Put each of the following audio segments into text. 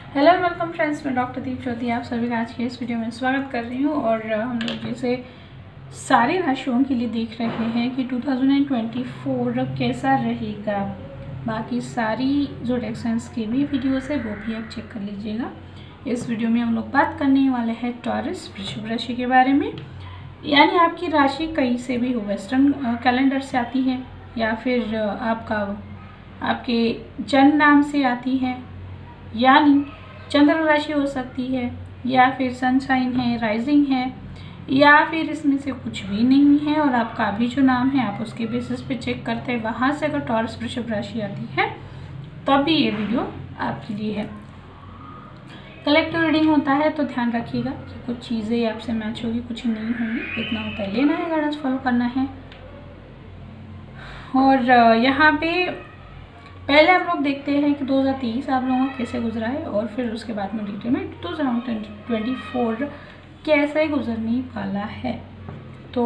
Hello welcome friends, मैं doctor दीप ज्योति आप सभी का आज के इस वीडियो में स्वागत कर रही हूँ। और हम लोग जैसे सारी राशियों के लिए देख रहे हैं कि 2024 कैसा रहेगा। बाकी सारी जो ज़ोडिएक की भी वीडियोस है वो भी आप चेक कर लीजिएगा। इस वीडियो में हम लोग बात करने वाले हैं टॉरस वृषभ राशि के बारे में। यानी आपकी राशि कहीं से भी हो, वेस्टर्न कैलेंडर से आती है या फिर आपके जन्म नाम से आती है, यानी चंद्र राशि हो सकती है, या फिर सनशाइन है, राइजिंग है, या फिर इसमें से कुछ भी नहीं है और आपका भी जो नाम है आप उसके बेसिस पे चेक करते हैं। वहाँ से अगर टॉरस वृषभ राशि आती है तब भी ये वीडियो आपके लिए है। कलेक्टिव रीडिंग होता है तो ध्यान रखिएगा कि कुछ चीज़ें आपसे मैच होगी, कुछ नहीं होंगी। इतना होता है, लेना है, गाइडेंस फॉलो करना है। और यहाँ पे पहले हम लोग देखते हैं कि 2023 आप लोगों का कैसे गुजरा है और फिर उसके बाद में डिटेल में 2024 कैसे गुजरने वाला है। तो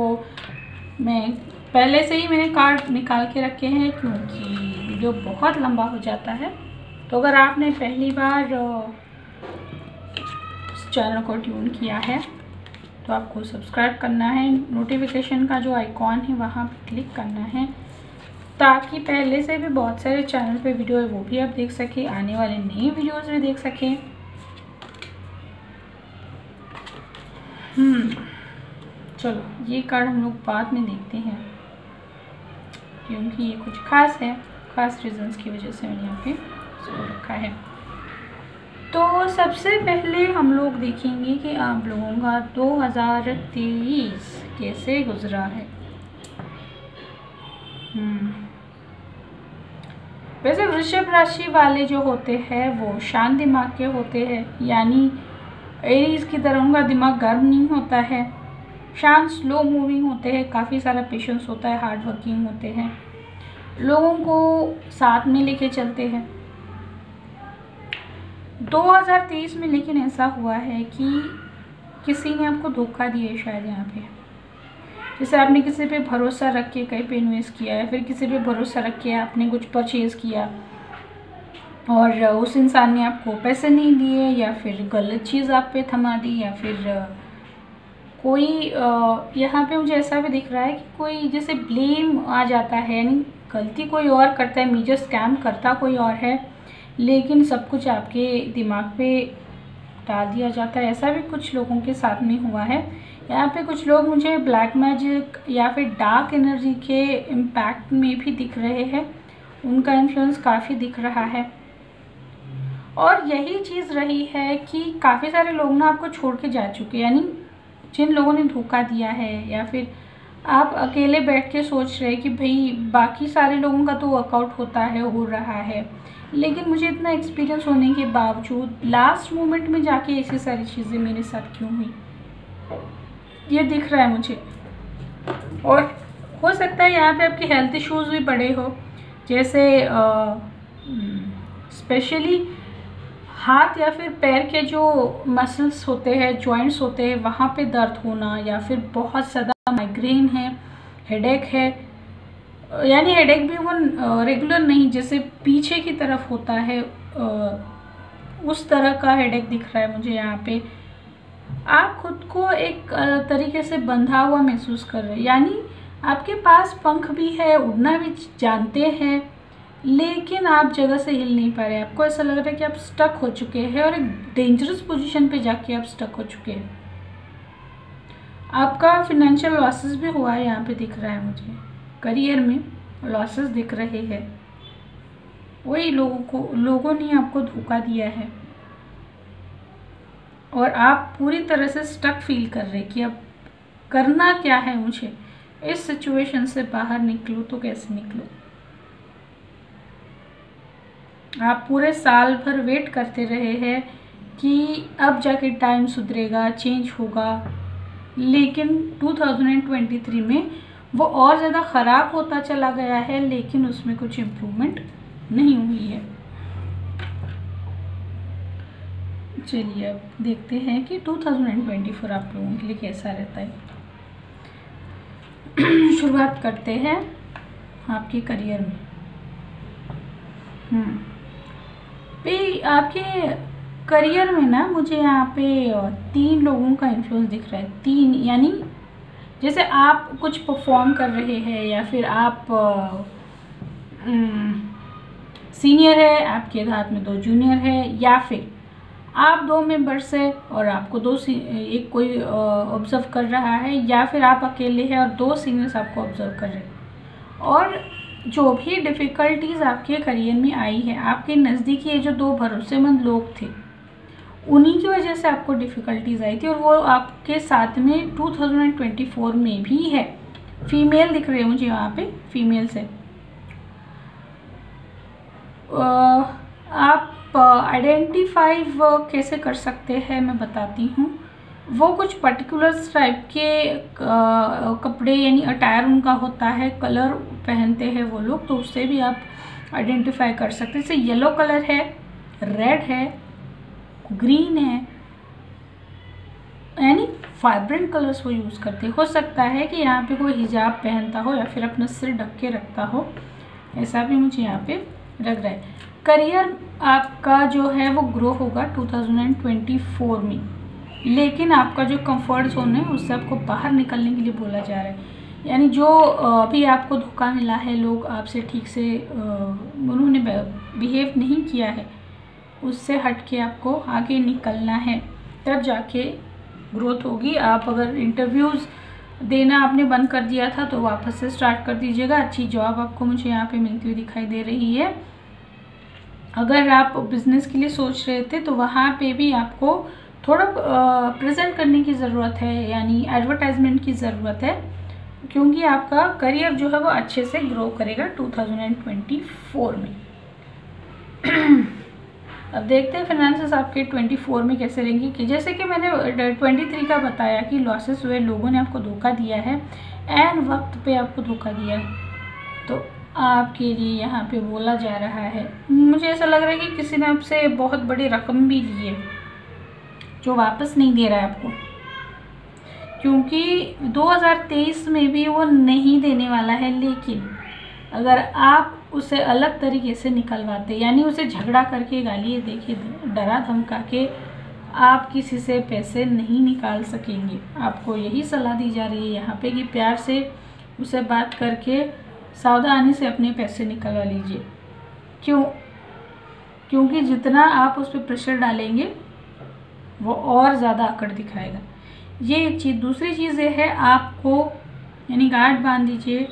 मैं पहले से ही मैंने कार्ड निकाल के रखे हैं क्योंकि वीडियो बहुत लंबा हो जाता है। तो अगर आपने पहली बार चैनल को ट्यून किया है तो आपको सब्सक्राइब करना है, नोटिफिकेशन का जो आइकॉन है वहाँ पर क्लिक करना है ताकि पहले से भी बहुत सारे चैनल पे वीडियो है वो भी आप देख सकें, आने वाले नए वीडियोस भी देख सकें। चलो ये कार्ड हम लोग बाद में देखते हैं क्योंकि ये कुछ खास है, खास रीजंस की वजह से मैंने यहाँ पे इसको रखा है। तो सबसे पहले हम लोग देखेंगे कि आप लोगों का 2023 कैसे गुजरा है। वैसे वृषभ राशि वाले जो होते हैं वो शांत दिमाग के होते हैं, यानी एरीज की तरह उनका दिमाग गर्म नहीं होता है, शांत स्लो मूविंग होते हैं, काफ़ी सारा पेशेंस होता है, हार्ड वर्किंग होते हैं, लोगों को साथ में लेके चलते हैं। 2023 में लेकिन ऐसा हुआ है कि किसी ने आपको धोखा दिया है शायद यहाँ पे। जैसे आपने किसी पे भरोसा रख के कहीं पे इन्वेस्ट किया है, फिर किसी पे भरोसा रख के आपने कुछ परचेज़ किया और उस इंसान ने आपको पैसे नहीं दिए, या फिर गलत चीज़ आप पे थमा दी, या फिर कोई यहाँ पे मुझे ऐसा भी दिख रहा है कि कोई जैसे ब्लेम आ जाता है, यानी गलती कोई और करता है, मेजर स्कैम करता कोई और है, लेकिन सब कुछ आपके दिमाग पे डाल दिया जाता है। ऐसा भी कुछ लोगों के साथ में हुआ है। यहाँ पे कुछ लोग मुझे ब्लैक मैजिक या फिर डार्क एनर्जी के इम्पैक्ट में भी दिख रहे हैं, उनका इन्फ्लुएंस काफ़ी दिख रहा है। और यही चीज़ रही है कि काफ़ी सारे लोग ना आपको छोड़ के जा चुके, यानी जिन लोगों ने धोखा दिया है, या फिर आप अकेले बैठ के सोच रहे कि भाई बाकी सारे लोगों का तो वर्कआउट होता है, हो रहा है, लेकिन मुझे इतना एक्सपीरियंस होने के बावजूद लास्ट मोमेंट में जाके ऐसी सारी चीज़ें मेरे साथ क्यों हुई, ये दिख रहा है मुझे। और हो सकता है यहाँ पे आपके हेल्थ इश्यूज भी बड़े हो, जैसे स्पेशली हाथ या फिर पैर के जो मसल्स होते हैं, जॉइंट्स होते हैं, वहाँ पे दर्द होना, या फिर बहुत ज़्यादा माइग्रेन है, हेडेक है, यानी हेडेक भी वो रेगुलर नहीं, जैसे पीछे की तरफ होता है, उस तरह का हेडेक दिख रहा है मुझे यहाँ पे। आप खुद को एक तरीके से बंधा हुआ महसूस कर रहे हैं, यानी आपके पास पंख भी है, उड़ना भी जानते हैं, लेकिन आप जगह से हिल नहीं पा रहे। आपको ऐसा लग रहा है कि आप स्टक हो चुके हैं और एक डेंजरस पोजीशन पे जाके आप स्टक हो चुके हैं। आपका फिनेंशियल लॉसेस भी हुआ है, यहाँ पे दिख रहा है मुझे, करियर में लॉसेस दिख रहे हैं। वही लोगों ने आपको धोखा दिया है और आप पूरी तरह से स्टक फील कर रहे कि अब करना क्या है मुझे, इस सिचुएशन से बाहर निकलो तो कैसे निकलो। आप पूरे साल भर वेट करते रहे हैं कि अब जाके टाइम सुधरेगा, चेंज होगा, लेकिन 2023 में वो और ज़्यादा ख़राब होता चला गया है, लेकिन उसमें कुछ इम्प्रूवमेंट नहीं हुई है। चलिए अब देखते हैं कि 2024 आप लोगों के लिए कैसा रहता है। शुरुआत करते हैं आपके करियर में। आपके करियर में ना मुझे यहाँ पे 3 लोगों का इन्फ्लुएंस दिख रहा है। 3 यानी जैसे आप कुछ परफॉर्म कर रहे हैं या फिर आप सीनियर है, आपके साथ में 2 जूनियर है, या फिर आप 2 मेंबर्स है और आपको एक कोई ऑब्जर्व कर रहा है, या फिर आप अकेले हैं और 2 सीनियर्स आपको ऑब्जर्व कर रहे हैं। और जो भी डिफ़िकल्टीज़ आपके करियर में आई है, आपके नज़दीकी ये जो 2 भरोसेमंद लोग थे, उन्हीं की वजह से आपको डिफ़िकल्टीज़ आई थी, और वो आपके साथ में 2024 में भी है। फीमेल दिख रही है मुझे यहाँ पे, फीमेल से आप आइडेंटिफाई कैसे कर सकते हैं मैं बताती हूँ। वो कुछ पर्टिकुलर टाइप के कपड़े यानी अटायर उनका होता है, कलर पहनते हैं वो लोग, तो उससे भी आप आइडेंटिफाई कर सकते हैं। जैसे येलो कलर है, रेड है, ग्रीन है, यानी वाइब्रेंट कलर्स वो यूज़ करते हैं। हो सकता है कि यहाँ पे कोई हिजाब पहनता हो या फिर अपना सिर ढक के रखता हो, ऐसा भी मुझे यहाँ पे लग रहा है। करियर आपका जो है वो ग्रो होगा 2024 में, लेकिन आपका जो कंफर्ट जोन है उससे आपको बाहर निकलने के लिए बोला जा रहा है। यानी जो अभी आपको धोखा मिला है, लोग आपसे ठीक से उन्होंने बिहेव नहीं किया है, उससे हट के आपको आगे निकलना है, तब जाके ग्रोथ होगी। आप अगर इंटरव्यूज़ देना आपने बंद कर दिया था तो वापस से स्टार्ट कर दीजिएगा। अच्छी जॉब आपको मुझे यहाँ पे मिलती हुई दिखाई दे रही है। अगर आप बिज़नेस के लिए सोच रहे थे तो वहाँ पे भी आपको थोड़ा प्रेजेंट करने की ज़रूरत है, यानी एडवर्टाइजमेंट की ज़रूरत है, क्योंकि आपका करियर जो है वो अच्छे से ग्रो करेगा 2024 में। अब देखते हैं फाइनेंसेस आपके 24 में कैसे रहेंगी। कि जैसे कि मैंने 23 का बताया कि लॉसेस हुए, लोगों ने आपको धोखा दिया है, एंड वक्त पे आपको धोखा दिया है, तो आपके लिए यहाँ पे बोला जा रहा है, मुझे ऐसा लग रहा है कि किसी ने आपसे बहुत बड़ी रकम भी ली है जो वापस नहीं दे रहा है आपको, क्योंकि 2023 में भी वो नहीं देने वाला है। लेकिन अगर आप उसे अलग तरीके से निकलवाते, यानी उसे झगड़ा करके, गाली देके, डरा धमका के आप किसी से पैसे नहीं निकाल सकेंगे। आपको यही सलाह दी जा रही है यहाँ पे कि प्यार से उसे बात करके सावधानी से अपने पैसे निकलवा लीजिए। क्योंकि जितना आप उस पर प्रेशर डालेंगे वो और ज़्यादा अकड़ दिखाएगा। ये एक चीज़। दूसरी चीज़ ये है, आपको यानी गांठ बांध दीजिए,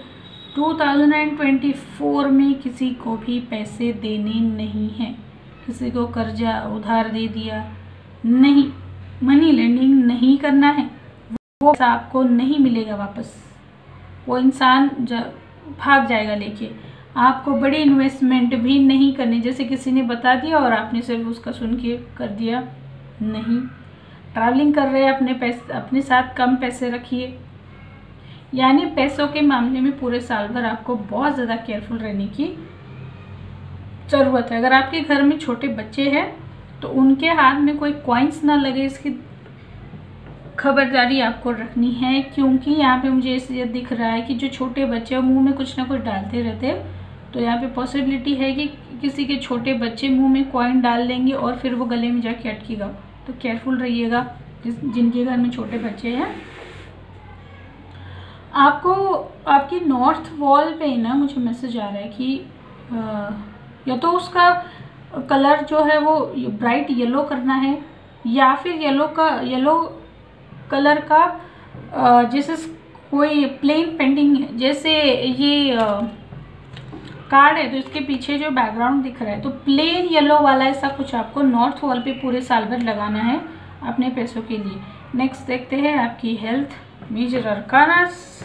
2024 में किसी को भी पैसे देने नहीं हैं। किसी को कर्जा उधार दे दिया नहीं, मनी लेंडिंग नहीं करना है, वो आपको नहीं मिलेगा वापस। वो इंसान भाग जाएगा लेके। आपको बड़ी इन्वेस्टमेंट भी नहीं करनी, जैसे किसी ने बता दिया और आपने सिर्फ उसका सुन के कर दिया, नहीं। ट्रैवलिंग कर रहे हैं, अपने साथ कम पैसे रखिए, यानी पैसों के मामले में पूरे साल भर आपको बहुत ज़्यादा केयरफुल रहने की ज़रूरत है। अगर आपके घर में छोटे बच्चे हैं तो उनके हाथ में कोई कॉइन्स ना लगे, इसकी खबरदारी आपको रखनी है, क्योंकि यहाँ पे मुझे ये दिख रहा है कि जो छोटे बच्चे मुंह में कुछ ना कुछ डालते रहते हैं, तो यहाँ पे पॉसिबिलिटी है कि किसी के छोटे बच्चे मुंह में कॉइन डाल देंगे और फिर वो गले में जाके अटकेगा। तो केयरफुल रहिएगा जिनके घर में छोटे बच्चे हैं। आपको आपकी नॉर्थ वॉल पे ना मुझे मैसेज आ रहा है कि या तो उसका कलर जो है वो ब्राइट येलो करना है, या फिर येलो कलर का जैसे कोई प्लेन पेंटिंग है, जैसे ये कार्ड है तो इसके पीछे जो बैकग्राउंड दिख रहा है, तो प्लेन येलो वाला ऐसा कुछ आपको नॉर्थ वॉल पे पूरे साल भर लगाना है अपने पैसों के लिए। नेक्स्ट देखते हैं आपकी हेल्थ, मेजर अरकानस।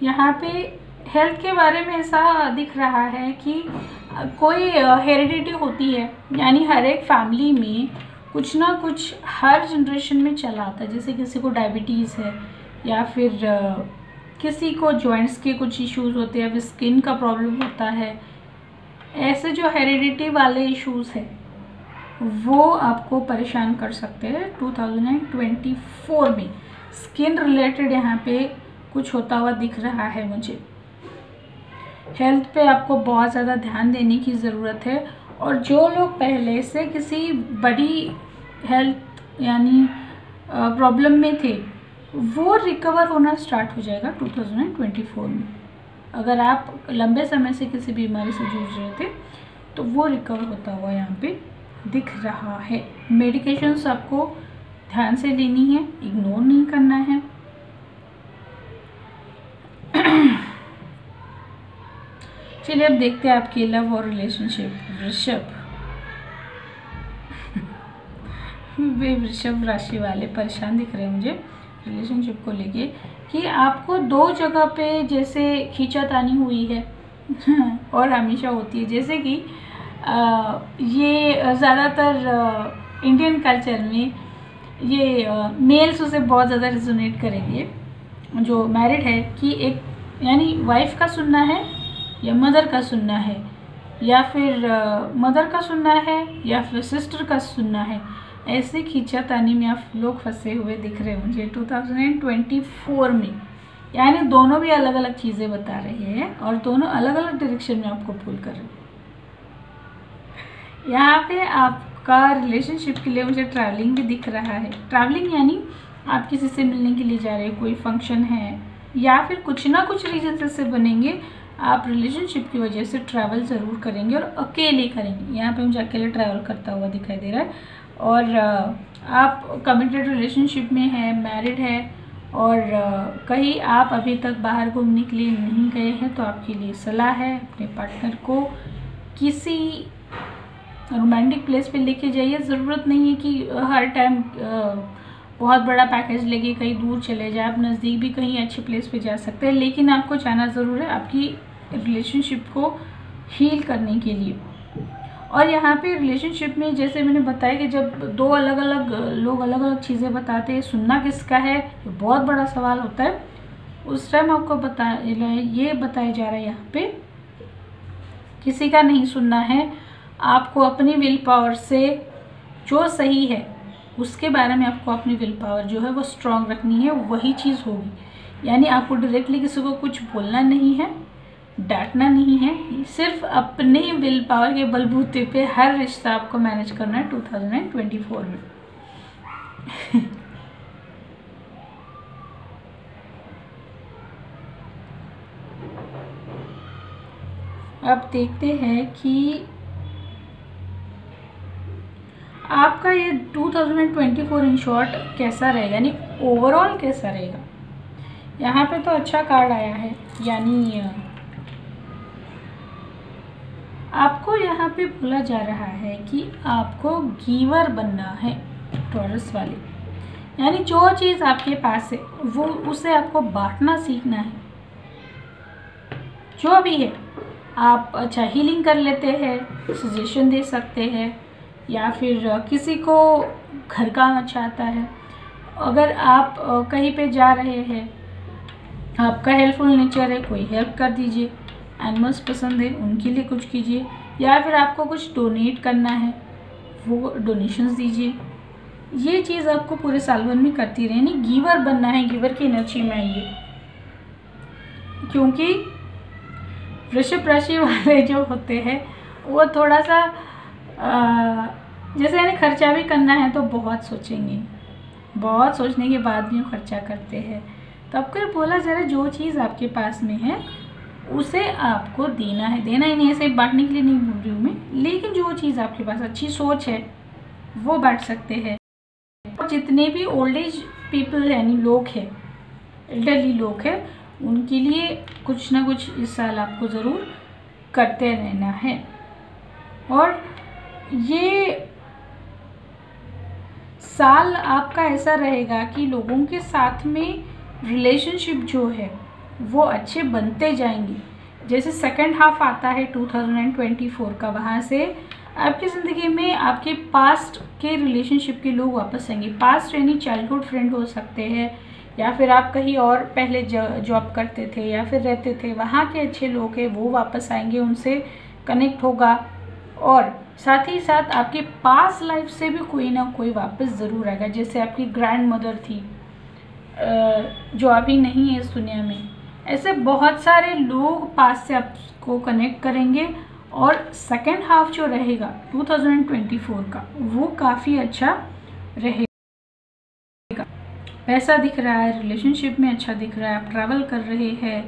यहाँ पे हेल्थ के बारे में ऐसा दिख रहा है कि कोई हेरिडिटी होती है, यानी हर एक फैमिली में कुछ ना कुछ हर जनरेशन में चला आता है। जैसे किसी को डायबिटीज़ है, या फिर किसी को जॉइंट्स के कुछ इश्यूज़ होते हैं, या फिर स्किन का प्रॉब्लम होता है। ऐसे जो हेरिडिटी वाले इश्यूज़ हैं वो आपको परेशान कर सकते हैं 2024 में। स्किन रिलेटेड यहाँ पे कुछ होता हुआ दिख रहा है मुझे। हेल्थ पे आपको बहुत ज़्यादा ध्यान देने की ज़रूरत है, और जो लोग पहले से किसी बड़ी हेल्थ यानी प्रॉब्लम में थे वो रिकवर होना स्टार्ट हो जाएगा 2024 में। अगर आप लंबे समय से किसी बीमारी से जूझ रहे थे तो वो रिकवर होता हुआ यहाँ पे दिख रहा है। मेडिकेशंस आपको ध्यान से लेनी है, इग्नोर नहीं करना है। चलिए अब देखते हैं आपकी लव और रिलेशनशिप। वृषभ वे वृषभ राशि वाले परेशान दिख रहे हैं मुझे रिलेशनशिप को लेके कि आपको दो जगह पे जैसे खींचातानी हुई है और हमेशा होती है। जैसे कि ये ज़्यादातर इंडियन कल्चर में ये मेल्स उसे बहुत ज़्यादा रिजोनेट करेंगे जो मैरिड है कि एक यानी वाइफ का सुनना है या मदर का सुनना है या फिर मदर का सुनना है या फिर सिस्टर का सुनना है। ऐसे खींचातानी में आप लोग फंसे हुए दिख रहे हैं मुझे 2024 में। यानी दोनों भी अलग अलग चीज़ें बता रहे हैं और दोनों अलग अलग डायरेक्शन में आपको पुल कर रहे हैं। यहाँ पे आपका रिलेशनशिप के लिए मुझे ट्रैवलिंग भी दिख रहा है। ट्रैवलिंग यानी आप किसी से मिलने के लिए जा रहे हैं, कोई फंक्शन है या फिर कुछ ना कुछ रीजन से बनेंगे। आप रिलेशनशिप की वजह से ट्रैवल ज़रूर करेंगे और अकेले करेंगे। यहाँ पे मुझे अकेले ट्रैवल करता हुआ दिखाई दे रहा है। और आप कमिटेड रिलेशनशिप में है, मैरिड है और कहीं आप अभी तक बाहर घूमने के लिए नहीं गए हैं तो आपके लिए सलाह है अपने पार्टनर को किसी रोमांटिक प्लेस पे लेके जाइए। ज़रूरत नहीं है कि हर टाइम बहुत बड़ा पैकेज लेके कहीं दूर चले जाए। आप नज़दीक भी कहीं अच्छे प्लेस पे जा सकते हैं, लेकिन आपको जाना ज़रूर है आपकी रिलेशनशिप को हील करने के लिए। और यहाँ पे रिलेशनशिप में जैसे मैंने बताया कि जब दो अलग अलग लोग अलग अलग चीज़ें बताते हैं, सुनना किसका है ये बहुत बड़ा सवाल होता है। उस टाइम आपको ये बताया जा रहा है यहाँ पे किसी का नहीं सुनना है। आपको अपनी विल पावर से जो सही है उसके बारे में आपको अपनी विल पावर जो है वो स्ट्रांग रखनी है, वही चीज़ होगी। यानी आपको डायरेक्टली किसी को कुछ बोलना नहीं है, डांटना नहीं है, सिर्फ अपने विल पावर के बलबूते पे हर रिश्ता आपको मैनेज करना है 2024 में। अब देखते हैं कि आपका ये 2024 इन शॉर्ट कैसा रहेगा, यानी ओवरऑल कैसा रहेगा। यहाँ पे तो अच्छा कार्ड आया है, यानी आपको यहाँ पे बोला जा रहा है कि आपको गिवर बनना है टॉरस वाले। यानी जो चीज़ आपके पास है वो उसे आपको बांटना सीखना है। जो भी है आप अच्छा हीलिंग कर लेते हैं, सजेशन दे सकते हैं या फिर किसी को घर का अच्छा आता है। अगर आप कहीं पे जा रहे हैं, आपका हेल्पफुल नेचर है, कोई हेल्प कर दीजिए। एनिमल्स पसंद है उनके लिए कुछ कीजिए या फिर आपको कुछ डोनेट करना है वो डोनेशंस दीजिए। ये चीज़ आपको पूरे साल भर में करती रहे, यानी गिवर बनना है, गिवर की एनर्जी में आइए। क्योंकि वृषभ राशि वाले जो होते हैं वो थोड़ा सा जैसे यानी खर्चा भी करना है तो बहुत सोचेंगे, बहुत सोचने के बाद भी खर्चा करते हैं। तो आपको बोला जा रहा है जो चीज़ आपके पास में है उसे आपको देना है। देना ही नहीं, ऐसे बांटने के लिए नहीं बोल रही हूँ मैं, लेकिन जो चीज़ आपके पास अच्छी सोच है वो बांट सकते हैं। और जितने भी ओल्ड एज पीपल यानी लोग हैं, एल्डरली लोग हैं, उनके लिए कुछ ना कुछ इस साल आपको ज़रूर करते रहना है। और ये साल आपका ऐसा रहेगा कि लोगों के साथ में रिलेशनशिप जो है वो अच्छे बनते जाएंगे। जैसे सेकंड हाफ आता है 2024 का, वहाँ से आपकी ज़िंदगी में आपके पास्ट के रिलेशनशिप के लोग वापस आएंगे। पास्ट यानी चाइल्डहुड फ्रेंड हो सकते हैं या फिर आप कहीं और पहले जॉब करते थे या फिर रहते थे, वहाँ के अच्छे लोग हैं वो वापस आएंगे, उनसे कनेक्ट होगा। और साथ ही साथ आपके पास्ट लाइफ से भी कोई ना कोई वापस ज़रूर आएगा। जैसे आपकी ग्रैंड मदर थी जो अभी नहीं है इस दुनिया में, ऐसे बहुत सारे लोग पास से आपको कनेक्ट करेंगे और सेकेंड हाफ जो रहेगा 2024 का वो काफ़ी अच्छा रहेगा। पैसा दिख रहा है, रिलेशनशिप में अच्छा दिख रहा है, आप ट्रैवल कर रहे हैं,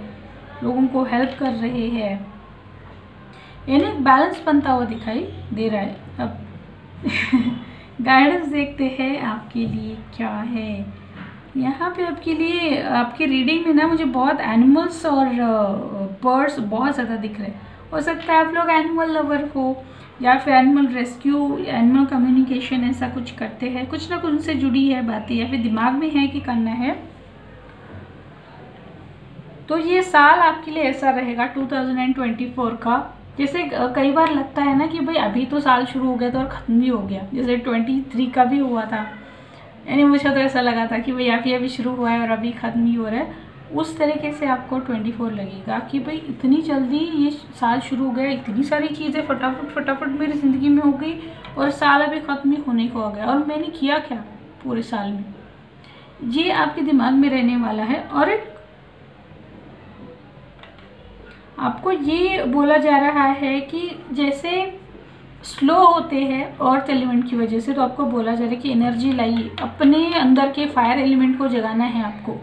लोगों को हेल्प कर रहे हैं, यानी बैलेंस बनता हुआ दिखाई दे रहा है। अब गाइडेंस देखते हैं आपके लिए क्या है यहाँ पे। आपके लिए आपकी रीडिंग में ना मुझे बहुत एनिमल्स और बर्ड्स बहुत ज़्यादा दिख रहे हैं। हो सकता है आप लोग एनिमल लवर हो या फिर एनिमल रेस्क्यू, एनिमल कम्युनिकेशन ऐसा कुछ करते हैं, कुछ ना कुछ उनसे जुड़ी है बातें या फिर दिमाग में है कि करना है। तो ये साल आपके लिए ऐसा रहेगा 2024 का। जैसे कई बार लगता है ना कि भाई अभी तो साल शुरू हो गया था और ख़त्म भी हो गया, जैसे 23 का भी हुआ था, यानी मुझे तो ऐसा लगा था कि भाई अभी शुरू हुआ है और अभी ख़त्म ही हो रहा है। उस तरीके से आपको 24 लगेगा कि भाई इतनी जल्दी ये साल शुरू हो गया, इतनी सारी चीज़ें फटाफट मेरी ज़िंदगी में हो गई और साल अभी ख़त्म ही होने को आ गया और मैंने किया क्या पूरे साल में। ये आपके दिमाग में रहने वाला है। और एक आपको ये बोला जा रहा है कि जैसे स्लो होते हैं अर्थ एलिमेंट की वजह से, तो आपको बोला जा रहा है कि एनर्जी लाइए, अपने अंदर के फायर एलिमेंट को जगाना है आपको।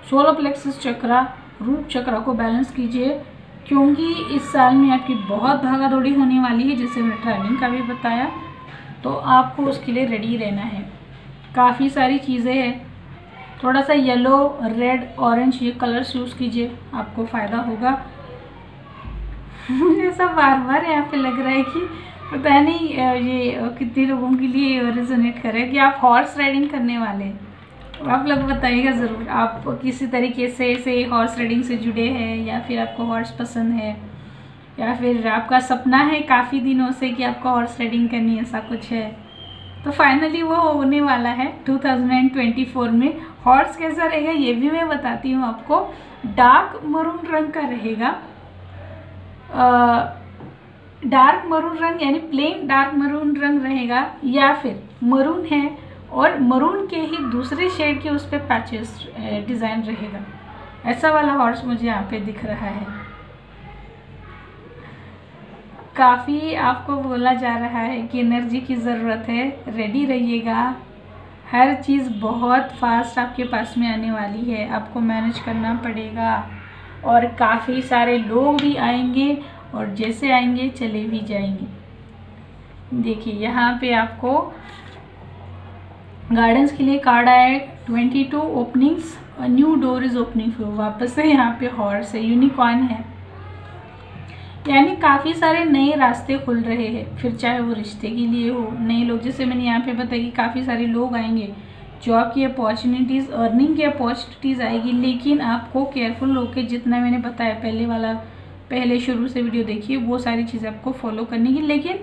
सोलर प्लेक्सस चक्रा, रूट चक्रा को बैलेंस कीजिए, क्योंकि इस साल में आपकी बहुत भागा दौड़ी होने वाली है, जैसे मैंने ट्रैवलिंग का भी बताया, तो आपको उसके लिए रेडी रहना है। काफ़ी सारी चीज़ें हैं, थोड़ा सा येलो, रेड, ऑरेंज ये कलर्स यूज़ कीजिए, आपको फ़ायदा होगा। मुझे सब बार बार यहाँ पे लग रहा है कि पता नहीं ये कितने लोगों के लिए रेजोनेट करे कि आप हॉर्स राइडिंग करने वाले हैं। आप लोग बताइएगा ज़रूर, आप किसी तरीके से हॉर्स राइडिंग से जुड़े हैं या फिर आपको हॉर्स पसंद है या फिर आपका सपना है काफ़ी दिनों से कि आपको हॉर्स राइडिंग करनी, ऐसा कुछ है। तो फाइनली वो होने वाला है 2024 में। हॉर्स कैसा रहेगा ये भी मैं बताती हूँ आपको। डार्क मरून रंग का रहेगा, डार्क मरून रंग यानी प्लेन डार्क मरून रंग रहेगा, या फिर मरून है और मरून के ही दूसरे शेड के उस पर पैचेस डिज़ाइन रहेगा। ऐसा वाला हॉर्स मुझे यहाँ पे दिख रहा है। काफ़ी आपको बोला जा रहा है कि एनर्जी की ज़रूरत है, रेडी रहिएगा। हर चीज़ बहुत फास्ट आपके पास में आने वाली है, आपको मैनेज करना पड़ेगा और काफ़ी सारे लोग भी आएंगे और जैसे आएंगे चले भी जाएंगे। देखिए यहाँ पे आपको गार्डन्स के लिए कार्ड आया है 22 openings, a new door is opening for. वापस से यहाँ पे हॉर्स है, यूनिकॉर्न है, यानी काफ़ी सारे नए रास्ते खुल रहे हैं। फिर चाहे वो रिश्ते के लिए हो, नए लोग, जैसे मैंने यहाँ पे बताया कि काफ़ी सारे लोग आएंगे, जॉब की अपॉर्चुनिटीज़, अर्निंग की अपॉर्चुनिटीज़ आएगी। लेकिन आपको केयरफुल होकर, जितना मैंने बताया पहले शुरू से वीडियो देखिए, वो सारी चीज़ें आपको फॉलो करनी है। लेकिन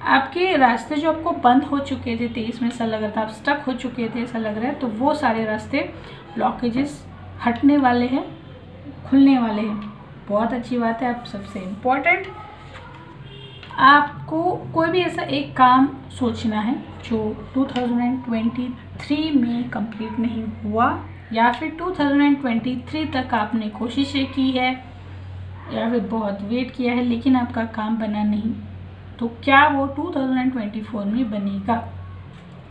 आपके रास्ते जो आपको बंद हो चुके थे 23 में, ऐसा लग रहा था आप स्टक हो चुके थे, ऐसा लग रहा है, तो वो सारे रास्ते, ब्लॉकेजेस हटने वाले हैं, खुलने वाले हैं। बहुत अच्छी बात है। आप सबसे इम्पोर्टेंट, आपको कोई भी ऐसा एक काम सोचना है जो 2023 में कंप्लीट नहीं हुआ, या फिर 2023 तक आपने कोशिशें की है या फिर बहुत वेट किया है लेकिन आपका काम बना नहीं, तो क्या वो 2024 में बनेगा,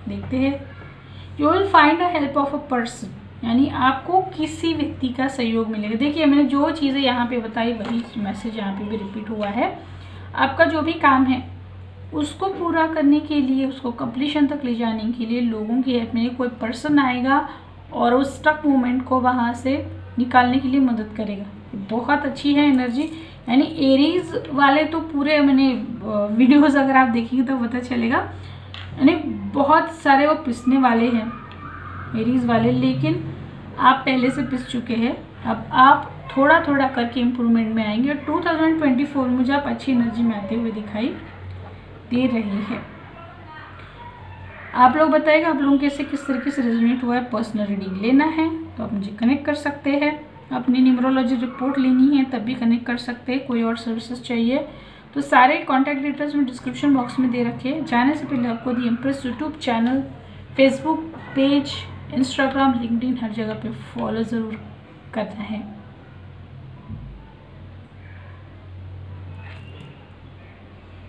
देखते हैं। You will find a help of a person, यानी आपको किसी व्यक्ति का सहयोग मिलेगा। देखिए मैंने जो चीज़ें यहाँ पे बताई वही मैसेज यहाँ पे भी रिपीट हुआ है। आपका जो भी काम है उसको पूरा करने के लिए, उसको कंप्लीशन तक ले जाने के लिए लोगों की हेल्प में कोई पर्सन आएगा और उस स्टक मोमेंट को वहाँ से निकालने के लिए मदद करेगा। बहुत अच्छी है एनर्जी, यानी एरीज वाले तो पूरे, मैंने वीडियोस अगर आप देखेंगे तो पता चलेगा, यानी बहुत सारे वो पिसने वाले हैं एरीज वाले, लेकिन आप पहले से पिस चुके हैं। अब आप थोड़ा थोड़ा करके इम्प्रूवमेंट में आएंगे और 2024 में मुझे आप अच्छी एनर्जी में आते हुए दिखाई दे रही है। आप लोग बताइएगा आप लोगों के से किस तरीके से रेजोनेट हुआ है। पर्सनल रीडिंग लेना है तो आप मुझे कनेक्ट कर सकते हैं, अपनी न्यूमरोलॉजी रिपोर्ट लेनी है तब भी कनेक्ट कर सकते हैं, कोई और सर्विसेज चाहिए तो सारे कॉन्टैक्ट डिटेल्स में डिस्क्रिप्शन बॉक्स में दे रखे। जाने से पहले आपको the Empress YouTube channel, Facebook page, Instagram, LinkedIn, हर जगह पे फॉलो ज़रूर करना है।